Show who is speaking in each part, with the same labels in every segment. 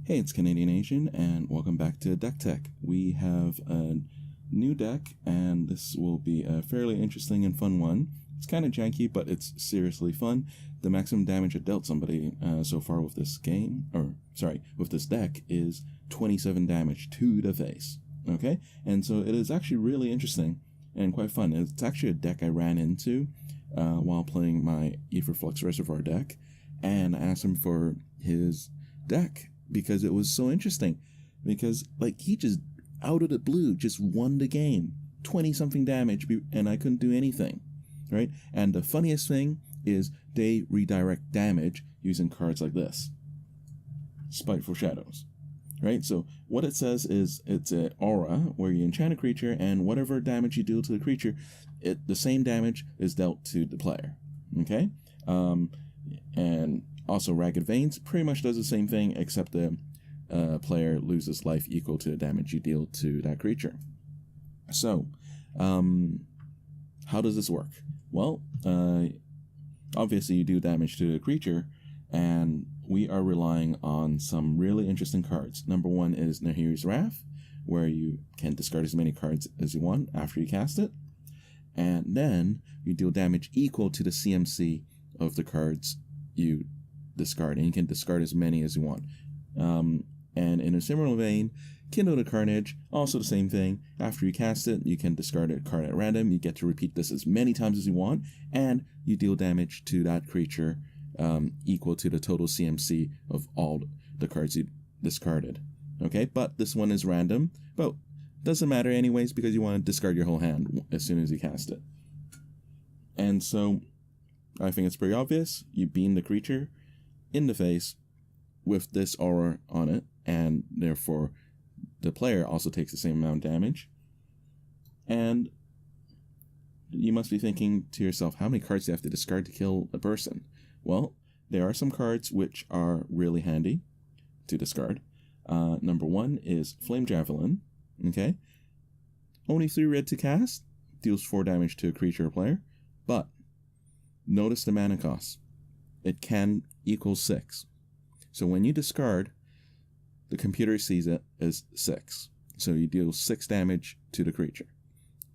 Speaker 1: Hey, it's Canadian Asian, and welcome back to Deck Tech. We have a new deck, and this will be a fairly interesting and fun one. It's kind of janky, but it's seriously fun. The maximum damage it dealt somebody so far with this with this deck is 27 damage to the face. Okay? And so it is actually really interesting and quite fun. It's actually a deck I ran into while playing my Flux Reservoir deck, and I asked him for his deck because it was so interesting. Because, he just, out of the blue, just won the game. 20-something damage, and I couldn't do anything. Right? And the funniest thing is they redirect damage using cards like this. Spiteful Shadows. Right? So, what it says is, it's an aura where you enchant a creature, and whatever damage you deal to the creature, the same damage is dealt to the player. Okay? And also, Ragged Veins pretty much does the same thing, except the player loses life equal to the damage you deal to that creature. So, how does this work? Well, obviously you do damage to the creature, and we are relying on some really interesting cards. Number one is Nahiri's Wrath, where you can discard as many cards as you want after you cast it, and then you deal damage equal to the CMC of the cards you discard, and you can discard as many as you want. And in a similar vein, Kindle the Carnage, also the same thing. After you cast it, you can discard a card at random. You get to repeat this as many times as you want, and you deal damage to that creature equal to the total CMC of all the cards you discarded. Okay, but this one is random, but doesn't matter anyways because you want to discard your whole hand as soon as you cast it. And so, I think it's pretty obvious. You beam the creature in the face with this aura on it, and therefore the player also takes the same amount of damage. And you must be thinking to yourself, how many cards do you have to discard to kill a person? Well, there are some cards which are really handy to discard. Number one is Flame Javelin. Okay? Only 3 red to cast, deals 4 damage to a creature or player, but notice the mana cost. It can equal 6. So when you discard, the computer sees it as 6. So you deal 6 damage to the creature.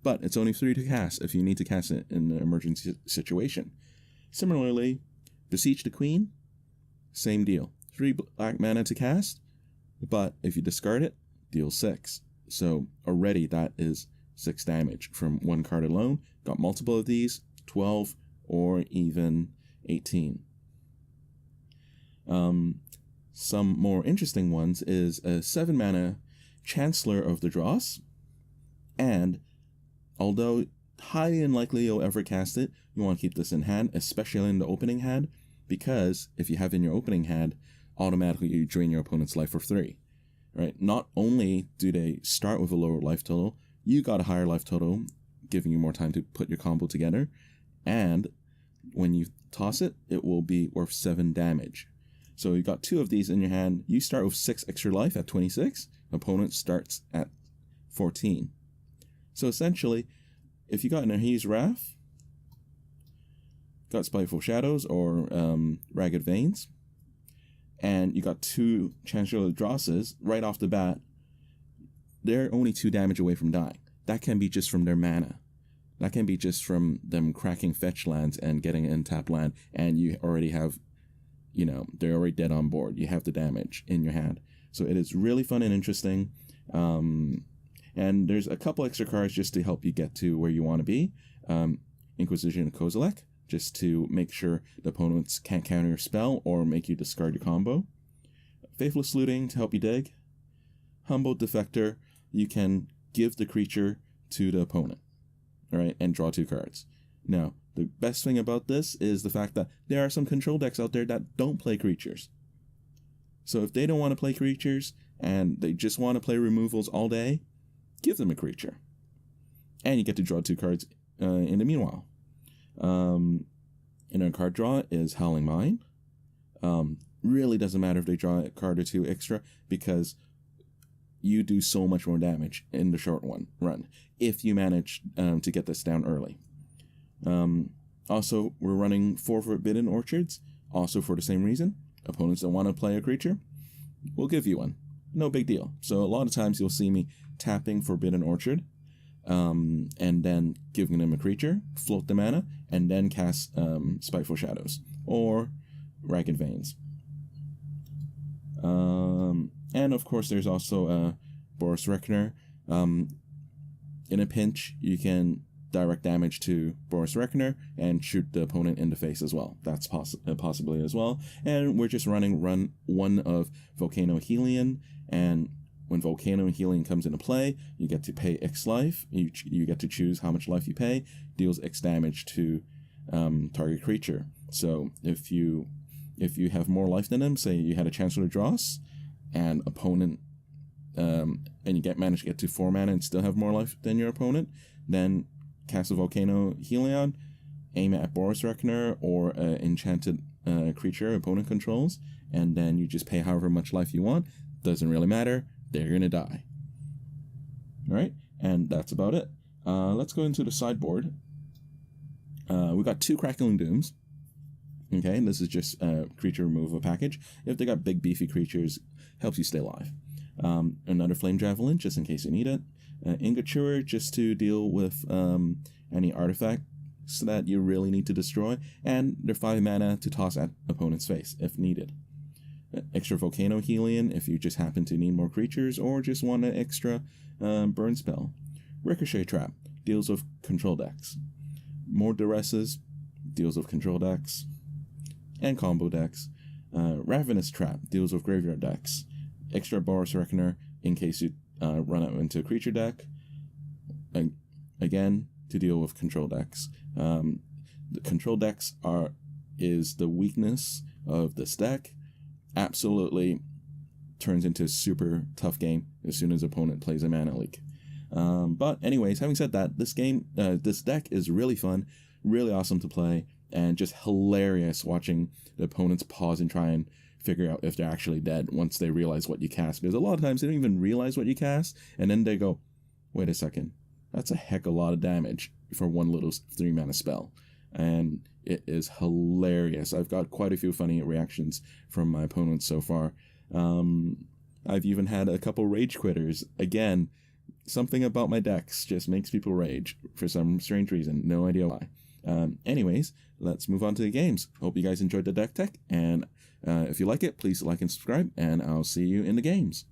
Speaker 1: But it's only 3 to cast if you need to cast it in an emergency situation. Similarly, Beseech the Queen, same deal. 3 black mana to cast, but if you discard it, deal 6. So already that is 6 damage from one card alone. Got multiple of these, 12 or even 18. Some more interesting ones is a 7 mana Chancellor of the Dross, and although highly unlikely you'll ever cast it, you want to keep this in hand, especially in the opening hand, because if you have it in your opening hand, automatically you drain your opponent's life for 3. Right? Not only do they start with a lower life total, you got a higher life total, giving you more time to put your combo together, and when you toss it, it will be worth 7 damage. So you got 2 of these in your hand. You start with 6 extra life at 26. Opponent starts at 14. So essentially, if you got Nahiri's Wrath, got Spiteful Shadows or Ragged Veins, and you got 2 Chancellor of the Drosses right off the bat, they're only 2 damage away from dying. That can be just from their mana. That can be just from them cracking fetch lands and getting an untapped land, and you already have, they're already dead on board. You have the damage in your hand. So it is really fun and interesting. And there's a couple extra cards just to help you get to where you want to be. Inquisition of Kozilek, just to make sure the opponents can't counter your spell or make you discard your combo. Faithless Looting to help you dig. Humbled Defector, you can give the creature to the opponent. Right, and draw 2 cards. Now, the best thing about this is the fact that there are some control decks out there that don't play creatures. So if they don't want to play creatures, and they just want to play removals all day, give them a creature. And you get to draw 2 cards in the meanwhile. In our card draw is Howling Mine. Really doesn't matter if they draw a card or 2 extra, because you do so much more damage in the short run, if you manage to get this down early. Also, we're running 4 Forbidden Orchards, also for the same reason. Opponents don't want to play a creature. we'll give you one. No big deal. So a lot of times you'll see me tapping Forbidden Orchard, and then giving them a creature, float the mana, and then cast Spiteful Shadows or Ragged Veins. And of course, there's also Boros Reckoner. In a pinch, you can direct damage to Boros Reckoner and shoot the opponent in the face as well. That's possibly as well. And we're just running one of Volcano Helion, and when Volcano Helion comes into play, you get to pay X life. You get to choose how much life you pay. Deals X damage to target creature. So if you have more life than them, say you had a Chancellor Dross, and opponent, and you manage to get to 4 mana and still have more life than your opponent, then cast a Volcano Helion, aim at Boros Reckoner or enchanted creature opponent controls, and then you just pay however much life you want. Doesn't really matter. They're going to die. Alright, and that's about it. Let's go into the sideboard. We got 2 Crackling Dooms. Okay, and this is just a creature removal package. If they got big beefy creatures, helps you stay alive. Another Flame Javelin, just in case you need it. Ingature, just to deal with any artifacts that you really need to destroy. And they're 5 mana to toss at opponent's face, if needed. Extra Volcano Helion, if you just happen to need more creatures, or just want an extra burn spell. Ricochet Trap, deals with control decks. More Duresses, deals with control decks and combo decks. Ravenous Trap, deals with graveyard decks. Extra Boros Reckoner, in case you run out into a creature deck. Again, to deal with control decks. The control decks is the weakness of this deck. Absolutely turns into a super tough game as soon as opponent plays a mana leak. But anyways, having said that, this deck is really fun, really awesome to play, and just hilarious watching the opponents pause and try and figure out if they're actually dead once they realize what you cast. Because a lot of times they don't even realize what you cast, and then they go, wait a second, that's a heck of a lot of damage for one little 3 mana spell. And it is hilarious. I've got quite a few funny reactions from my opponents so far. I've even had a couple rage quitters. Again, something about my decks just makes people rage for some strange reason. No idea why. Anyways, let's move on to the games. Hope you guys enjoyed the deck tech, and if you like it, please like and subscribe, and I'll see you in the games.